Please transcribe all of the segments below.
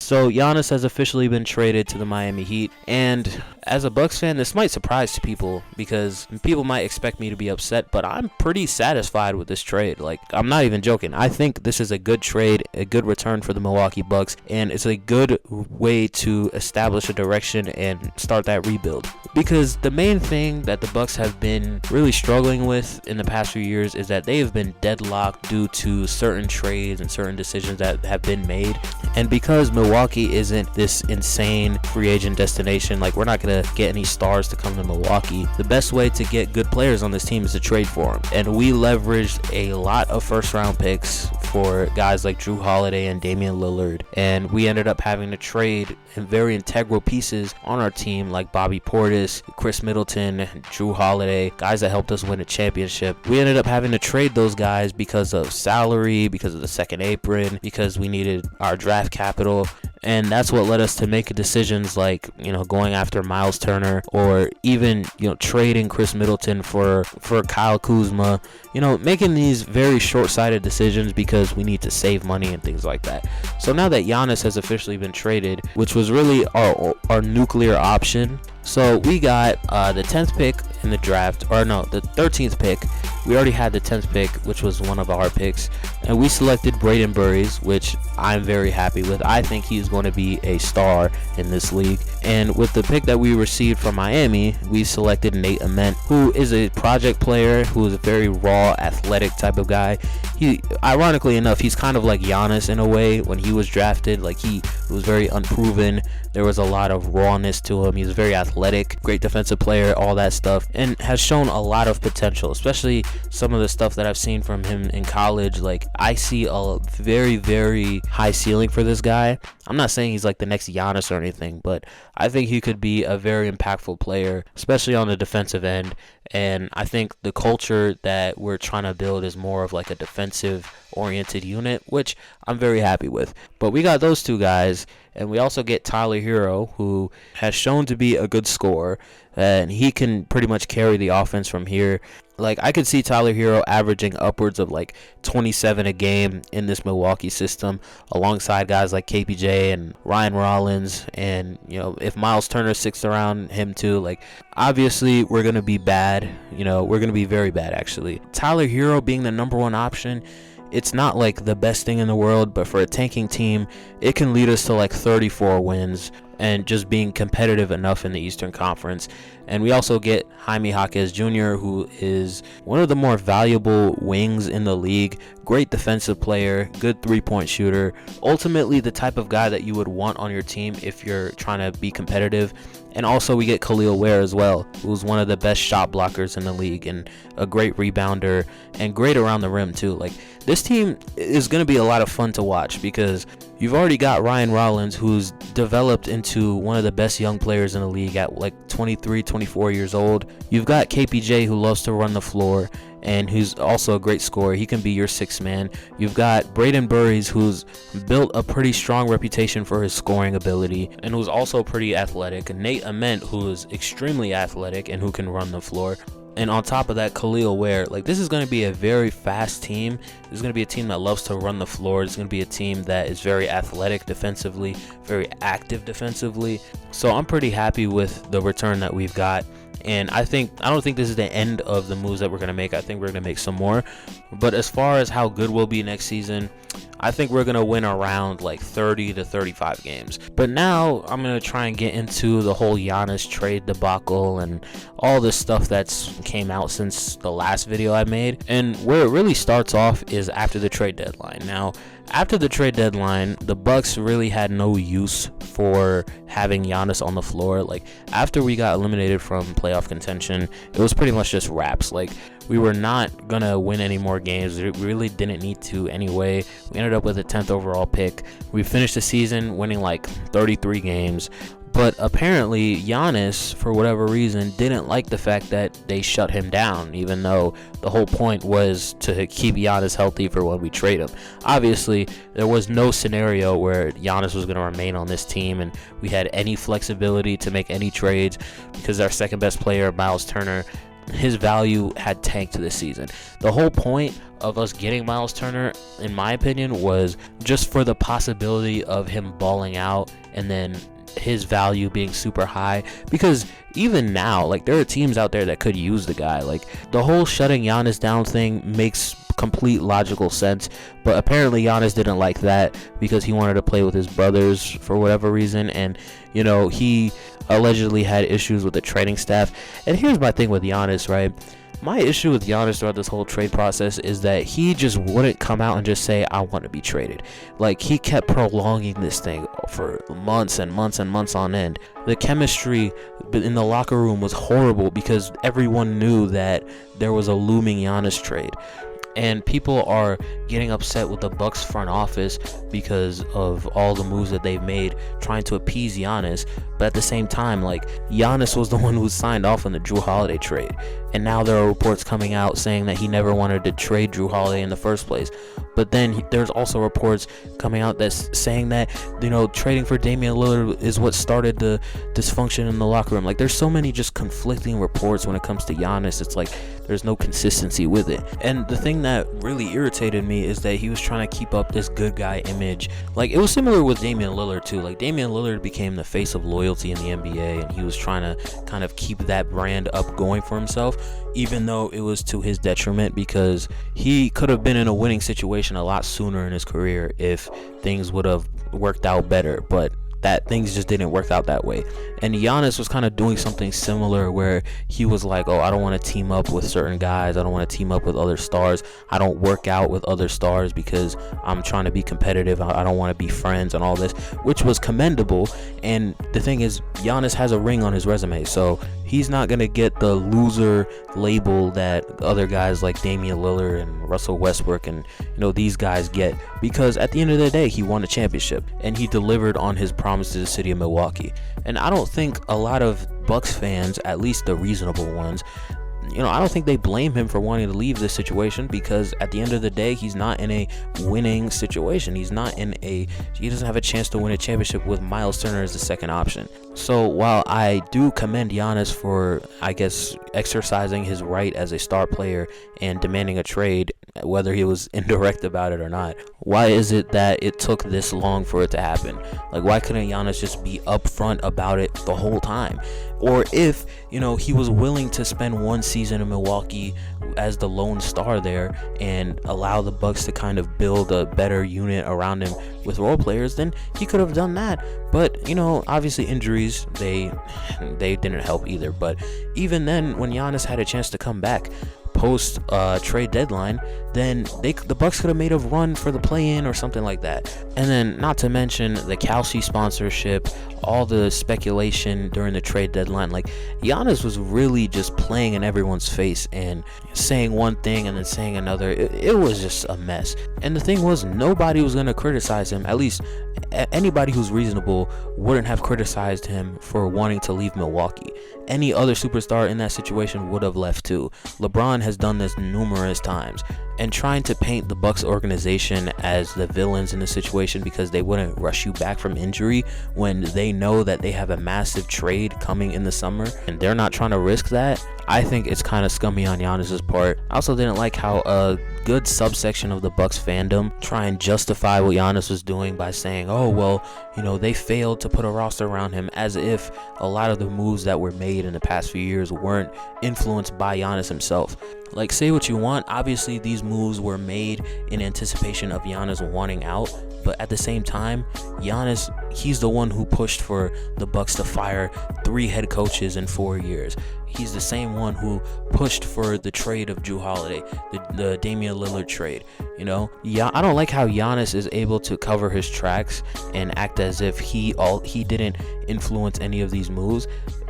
So Giannis has officially been traded to the Miami Heat, and as a Bucks fan, this might surprise people because people might expect me to be upset, but I'm pretty satisfied with this trade. Like, I'm not even joking. I think this is a good trade, a good return for the Milwaukee Bucks, and it's a good way to establish a direction and start that rebuild. Because the main thing that the Bucks have been really struggling with in the past few years is that they have been deadlocked due to certain trades and certain decisions that have been made. And because Milwaukee isn't this insane free agent destination, like, we're not going to get any stars to come to Milwaukee, the best way to get good players on this team is to trade for them. And we leveraged a lot of first round picks for guys like Drew Holiday and Damian Lillard, and we ended up having to trade very integral pieces on our team like Bobby Portis, Chris Middleton, Drew Holiday, guys that helped us win a championship. We ended up having to trade those guys because of salary, because of the second apron, because we needed our draft capital. And that's what led us to make decisions like, going after Miles Turner, or even, trading Chris Middleton for Kyle Kuzma, making these very short-sighted decisions because we need to save money and things like that. So now that Giannis has officially been traded, which was really our nuclear option. So we got the 10th pick in the draft, or no, the 13th pick. We already had the 10th pick, which was one of our picks, and we selected Braden Burries, which I'm very happy with. I think he's going to be a star in this league. And with the pick that we received from Miami, we selected Nate Ament, who is a project player, who is a very raw, athletic type of guy. He, ironically enough, he's kind of like Giannis in a way. When he was drafted, like, he was very unproven. There was a lot of rawness to him. He was very athletic, great defensive player, all that stuff, and has shown a lot of potential, especially some of the stuff that I've seen from him in college. Like, I see a very, very high ceiling for this guy. I'm not saying he's like the next Giannis or anything, but I think he could be a very impactful player, especially on the defensive end. And I think the culture that we're trying to build is more of like a defensive-oriented unit, which I'm very happy with. But we got those two guys, and we also get Tyler Hero, who has shown to be a good scorer, and he can pretty much carry the offense from here. Like, I could see Tyler Hero averaging upwards of like 27 a game in this Milwaukee system, alongside guys like KPJ and Ryan Rollins. And, if Miles Turner sticks around him too, like, obviously we're going to be bad. We're going to be very bad, actually. Tyler Hero being the number one option, it's not like the best thing in the world, but for a tanking team, it can lead us to like 34 wins and just being competitive enough in the Eastern Conference. And we also get Jaime Jaquez Jr., who is one of the more valuable wings in the league. Great defensive player, good three-point shooter. Ultimately, the type of guy that you would want on your team if you're trying to be competitive. And also we get Khalil Ware as well, who's one of the best shot blockers in the league and a great rebounder and great around the rim too. Like, this team is going to be a lot of fun to watch because you've already got Ryan Rollins, who's developed into one of the best young players in the league at like 23, 24 years old. You've got KPJ, who loves to run the floor and who's also a great scorer. He can be your sixth man. You've got Braden Burries, who's built a pretty strong reputation for his scoring ability and who's also pretty athletic. Nate Ament, who is extremely athletic and who can run the floor. And on top of that, Khalil Ware. Like, this is going to be a very fast team. This is going to be a team that loves to run the floor. It's going to be a team that is very athletic defensively, very active defensively. So I'm pretty happy with the return that we've got. And I don't think this is the end of the moves that we're going to make. I think we're going to make some more. But as far as how good we'll be next season, I think we're going to win around like 30 to 35 games. But now I'm going to try and get into the whole Giannis trade debacle and all this stuff that's came out since the last video I made. And where it really starts off is after the trade deadline. Now, after the trade deadline, the Bucks really had no use for having Giannis on the floor. Like, after we got eliminated from playoff contention, it was pretty much just wraps. Like, we were not going to win any more games. We really didn't need to anyway. We ended up with a 10th overall pick. We finished the season winning like 33 games. But apparently Giannis, for whatever reason, didn't like the fact that they shut him down, even though the whole point was to keep Giannis healthy for when we trade him. Obviously, there was no scenario where Giannis was going to remain on this team and we had any flexibility to make any trades because our second best player, Miles Turner, his value had tanked this season. The whole point of us getting Miles Turner, in my opinion, was just for the possibility of him balling out and then his value being super high, because even now, like, there are teams out there that could use the guy. Like, the whole shutting Giannis down thing makes complete logical sense, but apparently Giannis didn't like that because he wanted to play with his brothers for whatever reason, and he allegedly had issues with the training staff. And here's my thing with Giannis, right? My issue with Giannis throughout this whole trade process is that he just wouldn't come out and just say, I want to be traded. Like, he kept prolonging this thing for months and months and months on end. The chemistry in the locker room was horrible because everyone knew that there was a looming Giannis trade. And people are getting upset with the Bucks front office because of all the moves that they've made trying to appease Giannis. But at the same time, like, Giannis was the one who signed off on the Jrue Holiday trade. And now there are reports coming out saying that he never wanted to trade Jrue Holiday in the first place. But then there's also reports coming out that's saying that, trading for Damian Lillard is what started the dysfunction in the locker room. Like, there's so many just conflicting reports when it comes to Giannis. It's like there's no consistency with it. And the thing that really irritated me is that he was trying to keep up this good guy image. Like, it was similar with Damian Lillard too. Like, Damian Lillard became the face of loyalty in the NBA, and he was trying to kind of keep that brand up going for himself, even though it was to his detriment, because he could have been in a winning situation a lot sooner in his career if things would have worked out better. But that things just didn't work out that way. And Giannis was kind of doing something similar where he was like, I don't want to team up with certain guys. I don't want to team up with other stars. I don't work out with other stars because I'm trying to be competitive. I don't want to be friends and all this, which was commendable. And the thing is, Giannis has a ring on his resume, so he's not going to get the loser label that other guys like Damian Lillard and Russell Westbrook and these guys get, because at the end of the day, he won a championship and he delivered on his promise to the city of Milwaukee. And I don't think a lot of Bucks fans, at least the reasonable ones, I don't think they blame him for wanting to leave this situation, because at the end of the day, he's not in a winning situation. He doesn't have a chance to win a championship with Miles Turner as the second option. So while I do commend Giannis for, I guess, exercising his right as a star player and demanding a trade, whether he was indirect about it or not, why is it that it took this long for it to happen? Like, why couldn't Giannis just be upfront about it the whole time? Or if, he was willing to spend one season in Milwaukee as the lone star there and allow the Bucks to kind of build a better unit around him with role players, then he could have done that. But, obviously injuries, they didn't help either. But even then, when Giannis had a chance to come back post trade deadline, then the Bucks could have made a run for the play-in or something like that. And then, not to mention the Kalshi sponsorship, all the speculation during the trade deadline. Like, Giannis was really just playing in everyone's face and saying one thing and then saying another. It was just a mess. And the thing was, nobody was going to criticize him. At least anybody who's reasonable wouldn't have criticized him for wanting to leave Milwaukee. Any other superstar in that situation would have left too. LeBron has done this numerous times. And trying to paint the Bucks organization as the villains in the situation because they wouldn't rush you back from injury when they know that they have a massive trade coming in the summer and they're not trying to risk that, I think it's kind of scummy on Giannis's part. I also didn't like how a good subsection of the Bucks fandom try and justify what Giannis was doing by saying, they failed to put a roster around him, as if a lot of the moves that were made in the past few years weren't influenced by Giannis himself. Like, say what you want, obviously these moves were made in anticipation of Giannis wanting out, but at the same time, Giannis, he's the one who pushed for the Bucks to fire 3 head coaches in 4 years. He's the same one who pushed for the trade of Jrue Holiday, the Damian Lillard trade. Yeah, I don't like how Giannis is able to cover his tracks and act as if he didn't influence any of these moves.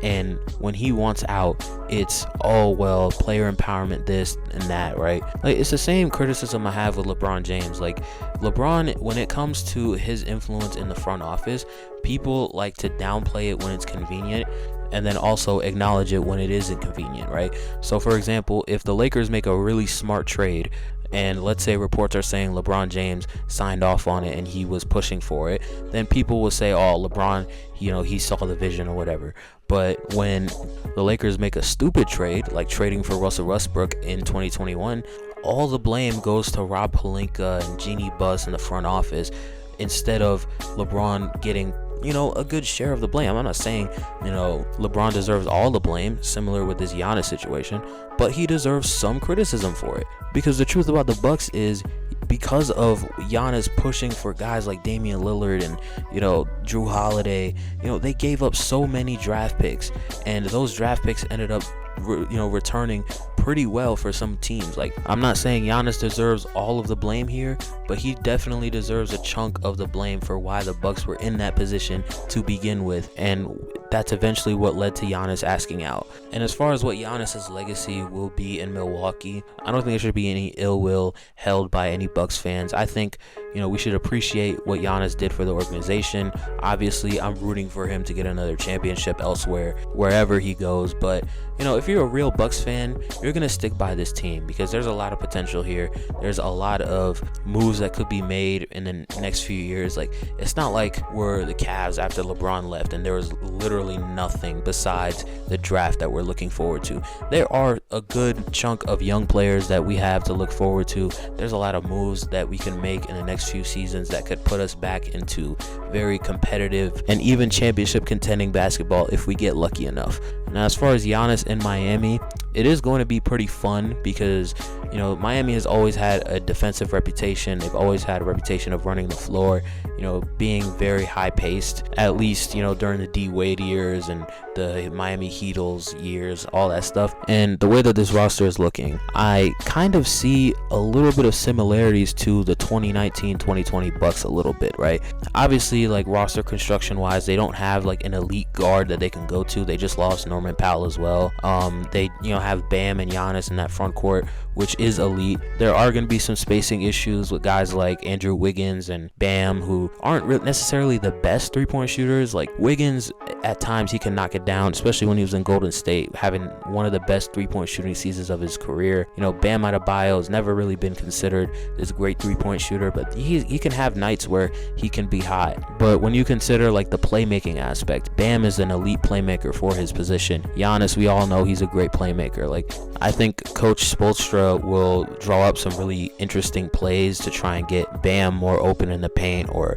And when he wants out, it's, player empowerment, this and that, right? Like, it's the same criticism I have with LeBron James. Like, LeBron, when it comes to his influence in the front office, people like to downplay it when it's convenient and then also acknowledge it when it isn't convenient, right? So, for example, if the Lakers make a really smart trade and let's say reports are saying LeBron James signed off on it and he was pushing for it, then people will say, oh, LeBron, he saw the vision or whatever. But when the Lakers make a stupid trade, like trading for Russell Westbrook in 2021, all the blame goes to Rob Pelinka and Jeannie Buss in the front office, instead of LeBron getting a good share of the blame. I'm not saying LeBron deserves all the blame, similar with this Giannis situation, but he deserves some criticism for it, because the truth about the Bucks is, because of Giannis pushing for guys like Damian Lillard and Drew Holiday, they gave up so many draft picks, and those draft picks ended up returning pretty well for some teams. Like, I'm not saying Giannis deserves all of the blame here, but he definitely deserves a chunk of the blame for why the Bucks were in that position to begin with, and that's eventually what led to Giannis asking out. And as far as what Giannis's legacy will be in Milwaukee, I don't think there should be any ill will held by any Bucks fans. I think we should appreciate what Giannis did for the organization. Obviously, I'm rooting for him to get another championship elsewhere, wherever he goes. But if you're a real Bucks fan, you're gonna stick by this team, because there's a lot of potential here. There's a lot of moves that could be made in the next few years. Like, it's not like we're the Cavs after LeBron left and there was literally nothing besides the draft that we're looking forward to. There are a good chunk of young players that we have to look forward to. There's a lot of moves that we can make in the next few seasons that could put us back into very competitive and even championship contending basketball if we get lucky enough. Now, as far as Giannis in Miami, it is going to be pretty fun, because Miami has always had a defensive reputation. They've always had a reputation of running the floor, being very high paced, at least during the D Wade years and the Miami Heatles years, all that stuff. And the way that this roster is looking, I kind of see a little bit of similarities to the 2019-2020 Bucks a little bit, right? Obviously, like, roster construction wise, they don't have like an elite guard that they can go to. They just lost Norman Powell as well. They have Bam and Giannis in that front court, which is elite. There are going to be some spacing issues with guys like Andrew Wiggins and Bam, who aren't necessarily the best three-point shooters. Like, Wiggins, at times he can knock it down, especially when he was in Golden State, having one of the best three-point shooting seasons of his career. Bam Adebayo has never really been considered this great three-point shooter, but he can have nights where he can be hot. But when you consider like the playmaking aspect, Bam is an elite playmaker for his position. Giannis, we all know he's a great playmaker. Like, I think Coach Spoelstra will draw up some really interesting plays to try and get Bam more open in the paint, or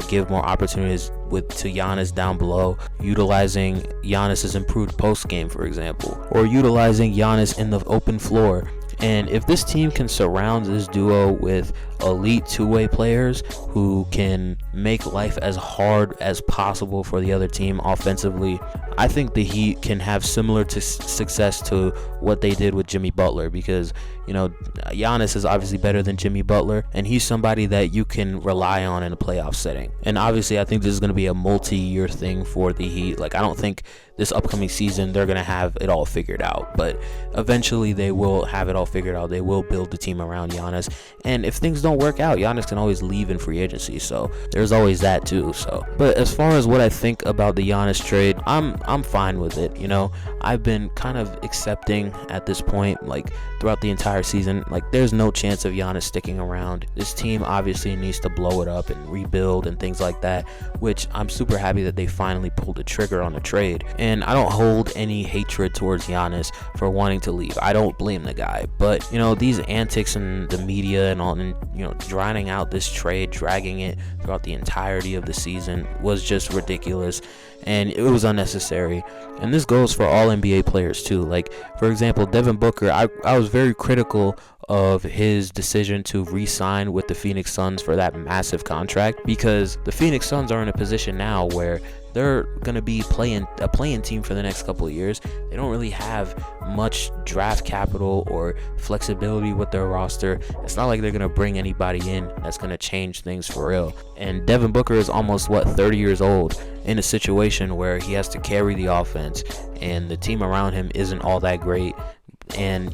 give more opportunities to Giannis down below, utilizing Giannis's improved post game, for example, or utilizing Giannis in the open floor. And if this team can surround this duo with elite two-way players who can make life as hard as possible for the other team offensively, I think the Heat can have similar to success to what they did with Jimmy Butler, because Giannis is obviously better than Jimmy Butler, and he's somebody that you can rely on in a playoff setting. And obviously, I think this is going to be a multi-year thing for the Heat. Like, I don't think this upcoming season they're going to have it all figured out, but eventually they will have it all figured out. They will build the team around Giannis, and if things don't work out, Giannis can always leave in free agency, so there's always that too. But as far as what I think about the Giannis trade, I'm fine with it. I've been kind of accepting at this point, like, throughout the entire season, like, there's no chance of Giannis sticking around. This team obviously needs to blow it up and rebuild and things like that, which I'm super happy that they finally pulled the trigger on the trade. And I don't hold any hatred towards Giannis for wanting to leave. I don't blame the guy, but these antics in the media and all, and drowning out this trade, dragging it throughout the entirety of the season was just ridiculous, and it was unnecessary. And this goes for all NBA players too. Like, for example, Devin Booker, I was very critical of his decision to re-sign with the Phoenix Suns for that massive contract, because the Phoenix Suns are in a position now where they're going to be a playing team for the next couple of years. They don't really have much draft capital or flexibility with their roster. It's not like they're going to bring anybody in that's going to change things for real. And Devin Booker is almost 30 years old, in a situation where he has to carry the offense and the team around him isn't all that great. And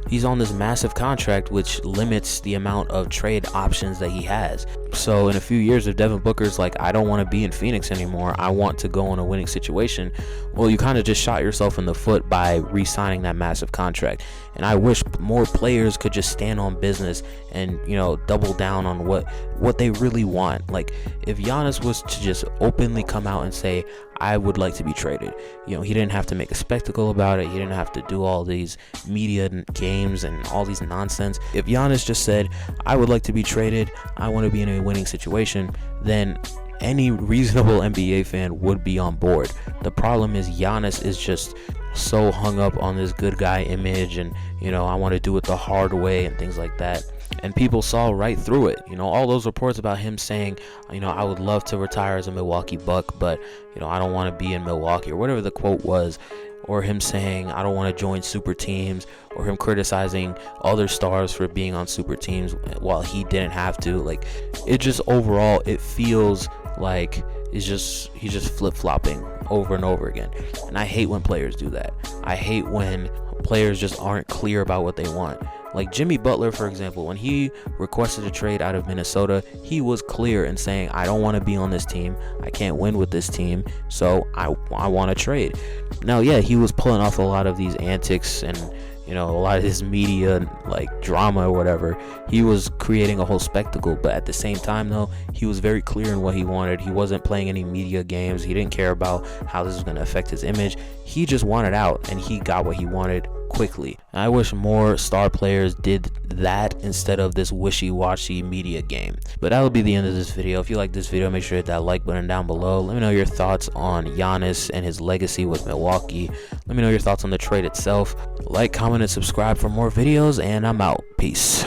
he's on this massive contract, which limits the amount of trade options that he has. So in a few years, if Devin Booker's like, I don't want to be in Phoenix anymore, I want to go in a winning situation, well, you kind of just shot yourself in the foot by re-signing that massive contract. And I wish more players could just stand on business and, you know, double down on what they really want. Like, if Giannis was to just openly come out and say, I would like to be traded, you know, he didn't have to make a spectacle about it. He didn't have to do all these media games and all these nonsense. If Giannis just said, I would like to be traded, I want to be in a winning situation, then any reasonable NBA fan would be on board. The problem is Giannis is just so hung up on this good guy image and, you know, I want to do it the hard way and things like that. And people saw right through it. You know, all those reports about him saying, you know, I would love to retire as a Milwaukee Buck, but, you know, I don't want to be in Milwaukee, or whatever the quote was, or him saying, I don't want to join super teams, or him criticizing other stars for being on super teams while he didn't have to. Like, it just overall, it feels like he's just flip-flopping over and over again. And I hate when players do that. I hate when players just aren't clear about what they want. Like Jimmy Butler, for example, when he requested a trade out of Minnesota, he was clear in saying, I don't want to be on this team. I can't win with this team, so I want to trade. Now, yeah, he was pulling off a lot of these antics and, you know, a lot of his media like drama or whatever. He was creating a whole spectacle, but at the same time, though, he was very clear in what he wanted. He wasn't playing any media games. He didn't care about how this was going to affect his image. He just wanted out, and he got what he wanted quickly. And I wish more star players did that instead of this wishy-washy media game. But that'll be the end of this video. If you like this video, make sure to hit that like button down below. Let me know your thoughts on Giannis and his legacy with Milwaukee. Let me know your thoughts on the trade itself. Like, comment, and subscribe for more videos, and I'm out. Peace.